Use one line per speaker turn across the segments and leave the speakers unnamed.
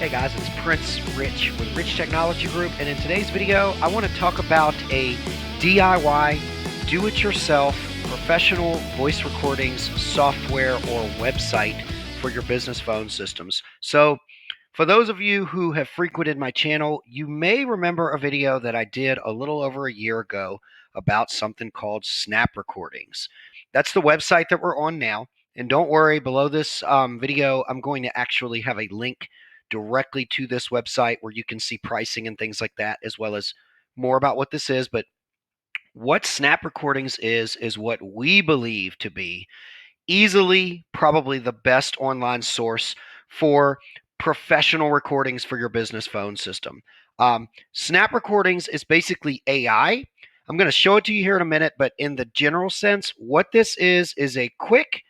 Hey guys, it's Prince Rich with Rich Technology Group, and in today's video, I want to talk about a DIY, do-it-yourself, professional voice recordings software or website for your business phone systems. So, for those of you who have frequented my channel, you may remember a video that I did a little over a year ago about something called Snap Recordings. That's the website that we're on now, and don't worry, below this video, I'm going to actually have a link directly to this website where you can see pricing and things like that, as well as more about what this is. But what Snap Recordings is what we believe to be easily probably the best online source for professional recordings for your business phone system. Snap Recordings is basically AI. I'm going to show it to you here in a minute, but in the general sense, what this is a quick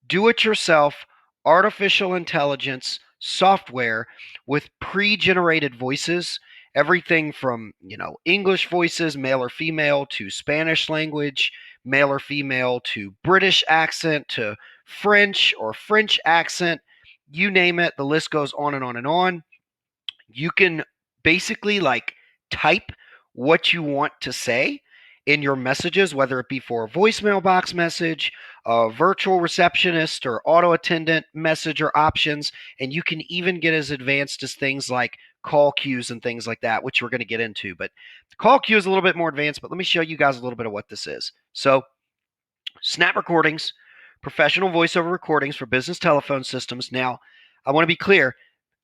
do-it-yourself artificial intelligence software with pre-generated voices, everything from, English voices, male or female, to Spanish language, male or female, to British accent, to French or French accent, you name it, the list goes on and on and on. You can basically type what you want to say in your messages, whether it be for a voicemail box message, a virtual receptionist, or auto attendant message or options, and you can even get as advanced as things like call queues and things like that, which we're going to get into. But the call queue is a little bit more advanced, but let me show you guys a little bit of what this is. So, Snap Recordings, professional voiceover recordings for business telephone systems. Now, I want to be clear.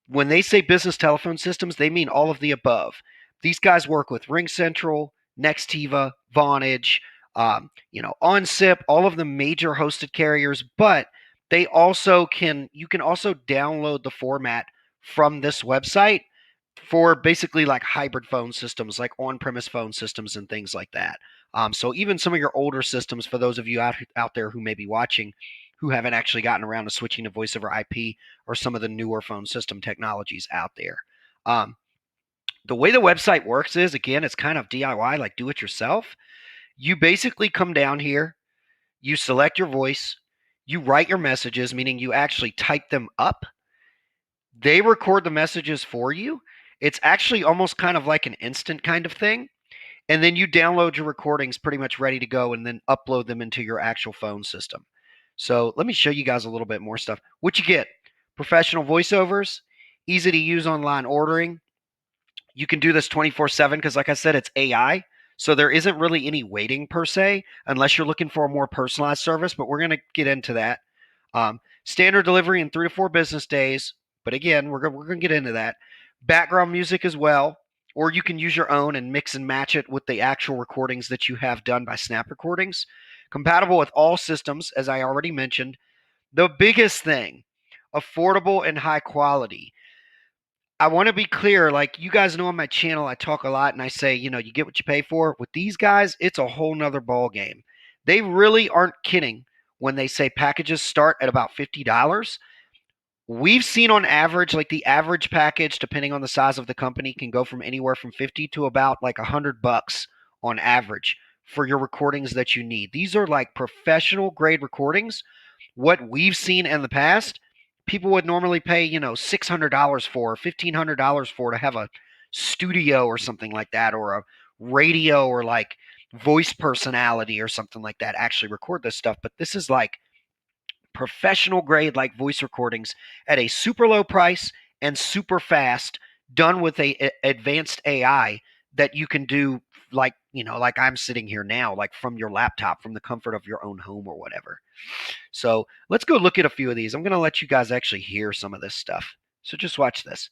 When they say business telephone systems, they mean all of the above. These guys work with RingCentral, Nextiva, Vonage, OnSip, all of the major hosted carriers, but you can also download the format from this website for basically like hybrid phone systems, like on-premise phone systems and things like that. So even some of your older systems, for those of you out there who may be watching, who haven't actually gotten around to switching to voice over IP or some of the newer phone system technologies out there. The way the website works is, again, it's kind of DIY, like do it yourself. You basically come down here, you select your voice, you write your messages, meaning you actually type them up. They record the messages for you. It's actually almost kind of like an instant kind of thing. And then you download your recordings pretty much ready to go and then upload them into your actual phone system. So let me show you guys a little bit more stuff. What you get: professional voiceovers, easy to use online ordering. You can do this 24/7 because, like I said, it's AI. So there isn't really any waiting per se, unless you're looking for a more personalized service, but we're going to get into that. Standard delivery in 3 to 4 business days. But again, we're going to get into that. Background music as well, or you can use your own and mix and match it with the actual recordings that you have done by Snap Recordings. Compatible with all systems, as I already mentioned. The biggest thing, affordable and high quality. I want to be clear, like you guys know on my channel, I talk a lot and I say, you get what you pay for. With these guys, it's a whole nother ball game. They really aren't kidding when they say packages start at about $50. We've seen on average, like the average package, depending on the size of the company, can go from anywhere from 50 to about like $100 on average for your recordings that you need. These are like professional grade recordings. What we've seen in the past, people would normally pay, $600 for, $1,500 for to have a studio or something like that, or a radio or like voice personality or something like that actually record this stuff. But this is like professional grade like voice recordings at a super low price and super fast, done with a advanced AI that you can do like I'm sitting here now, like from your laptop, from the comfort of your own home or whatever. So let's go look at a few of these. I'm going to let you guys actually hear some of this stuff. So just watch this.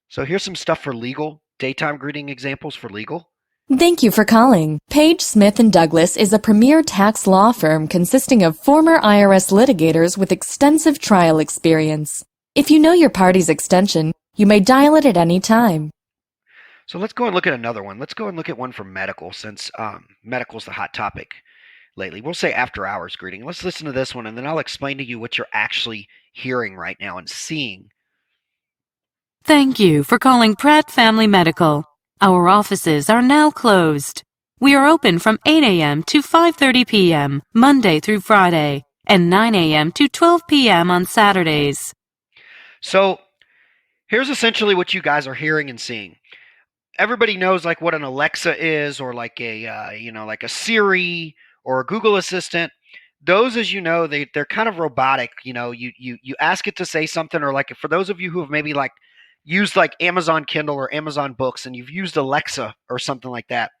So here's some stuff for legal, daytime greeting examples for legal.
Thank you for calling. Page Smith & Douglas is a premier tax law firm consisting of former IRS litigators with extensive trial experience. If you know your party's extension, you may dial it at any time.
So let's go and look at another one. Let's go and look at one for medical, since medical's the hot topic lately. We'll say after hours greeting. Let's listen to this one, and then I'll explain to you what you're actually hearing right now and seeing.
Thank you for calling Pratt Family Medical. Our offices are now closed. We are open from 8 a.m. to 5:30 p.m. Monday through Friday, and 9 a.m. to 12 p.m. on Saturdays.
So Here's essentially what you guys are hearing and seeing. Everybody knows like what an Alexa is, or like a like a Siri or a Google Assistant. Those, as you know, they're kind of robotic. You ask it to say something, or like for those of you who have maybe like used like Amazon Kindle or Amazon Books, and you've used Alexa or something like that,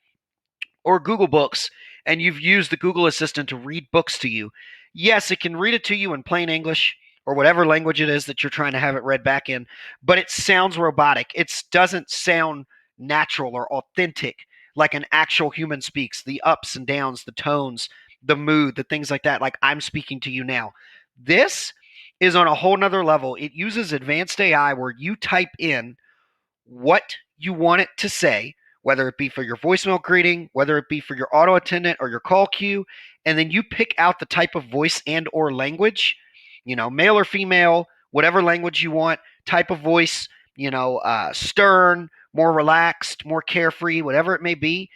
or Google Books, and you've used the Google Assistant to read books to you. Yes, it can read it to you in plain English or whatever language it is that you're trying to have it read back in, but it sounds robotic. It doesn't sound natural or authentic like an actual human speaks. The ups and downs, the tones, the mood, the things like that, like I'm speaking to you now. This is on a whole nother level. It uses advanced AI where you type in what you want it to say, whether it be for your voicemail greeting, whether it be for your auto attendant or your call queue, and then you pick out the type of voice and or language, male or female, whatever language you want, type of voice, stern, more relaxed, more carefree, whatever it may be.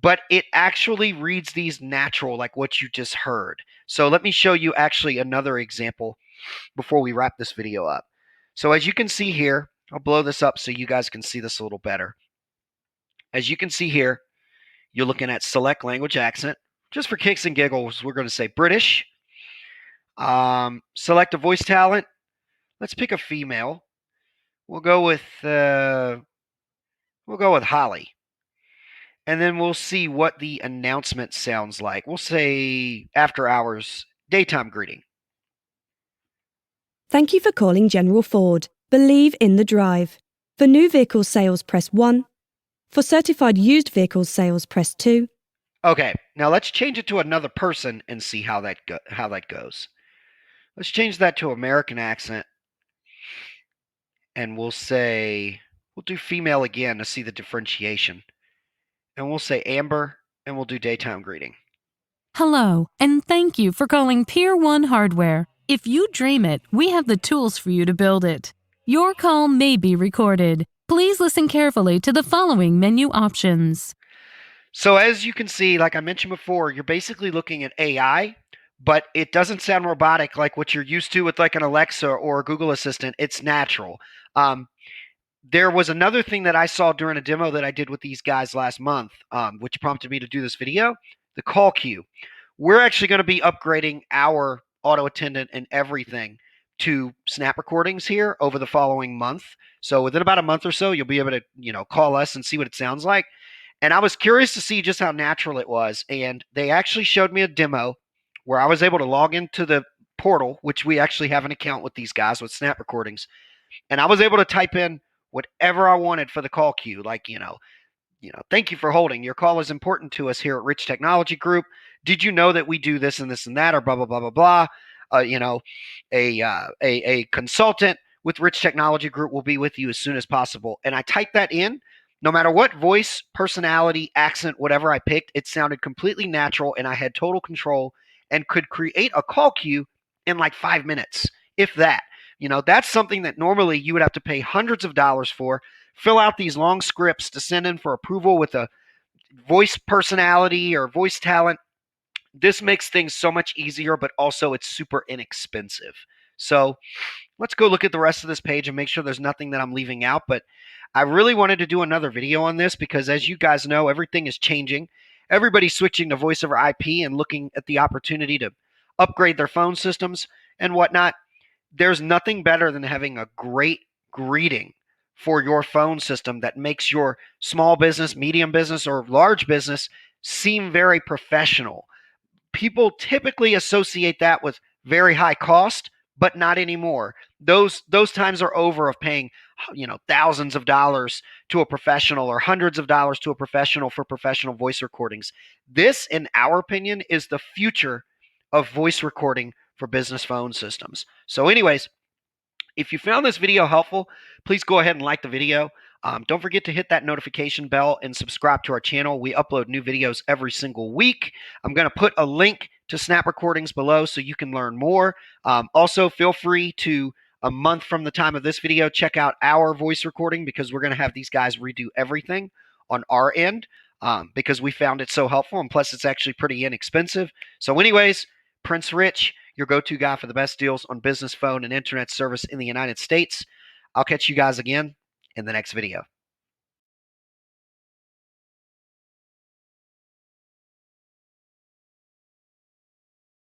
But it actually reads these natural, like what you just heard. So let me show you actually another example before we wrap this video up. So as you can see here, I'll blow this up so you guys can see this a little better. As you can see here, you're looking at select language accent. Just for kicks and giggles, we're going to say British. Select a voice talent. Let's pick a female. We'll go with Holly. And then we'll see what the announcement sounds like. We'll say after hours daytime greeting.
Thank you for calling General Ford. Believe in the drive. For new vehicle sales, press 1. For certified used vehicles sales, press 2.
Okay, now let's change it to another person and see how that goes. Let's change that to American accent. And we'll do female again to see the differentiation. And we'll say Amber, and we'll do daytime greeting.
Hello, and thank you for calling Pier 1 Hardware. If you dream it, we have the tools for you to build it. Your call may be recorded. Please listen carefully to the following menu options.
So as you can see, like I mentioned before, you're basically looking at AI, but it doesn't sound robotic like what you're used to with like an Alexa or a Google Assistant. It's natural. There was another thing that I saw during a demo that I did with these guys last month, which prompted me to do this video, the call queue. We're actually going to be upgrading our auto attendant and everything to snap recordings here over the following month. So within about a month or so, you'll be able to, call us and see what it sounds like. And I was curious to see just how natural it was. And they actually showed me a demo where I was able to log into the portal, which we actually have an account with these guys with snap recordings. And I was able to type in whatever I wanted for the call queue, like, thank you for holding. Your call is important to us here at Rich Technology Group. Did you know that we do this and this and that, or blah, blah, blah, blah, blah. A consultant with Rich Technology Group will be with you as soon as possible. And I typed that in. No matter what voice, personality, accent, whatever I picked, it sounded completely natural, and I had total control and could create a call queue in like 5 minutes, if that. That's something that normally you would have to pay hundreds of dollars for, fill out these long scripts to send in for approval with a voice personality or voice talent. This makes things so much easier, but also it's super inexpensive. So let's go look at the rest of this page and make sure there's nothing that I'm leaving out. But I really wanted to do another video on this because, as you guys know, everything is changing. Everybody's switching to voice over IP and looking at the opportunity to upgrade their phone systems and whatnot. There's nothing better than having a great greeting for your phone system that makes your small business, medium business, or large business seem very professional. People typically associate that with very high cost, but not anymore. Those times are over of paying, thousands of dollars to a professional or hundreds of dollars to a professional for professional voice recordings. This, in our opinion, is the future of voice recording for business phone systems. So anyways, if you found this video helpful, please go ahead and like the video. Don't forget to hit that notification bell and subscribe to our channel. We upload new videos every single week. I'm going to put a link to snap recordings below so you can learn more. Also, feel free to, a month from the time of this video, check out our voice recording, because we're going to have these guys redo everything on our end because we found it so helpful, and plus it's actually pretty inexpensive. So anyways, Prince Rich, your go-to guy for the best deals on business phone and internet service in the United States. I'll catch you guys again in the next video.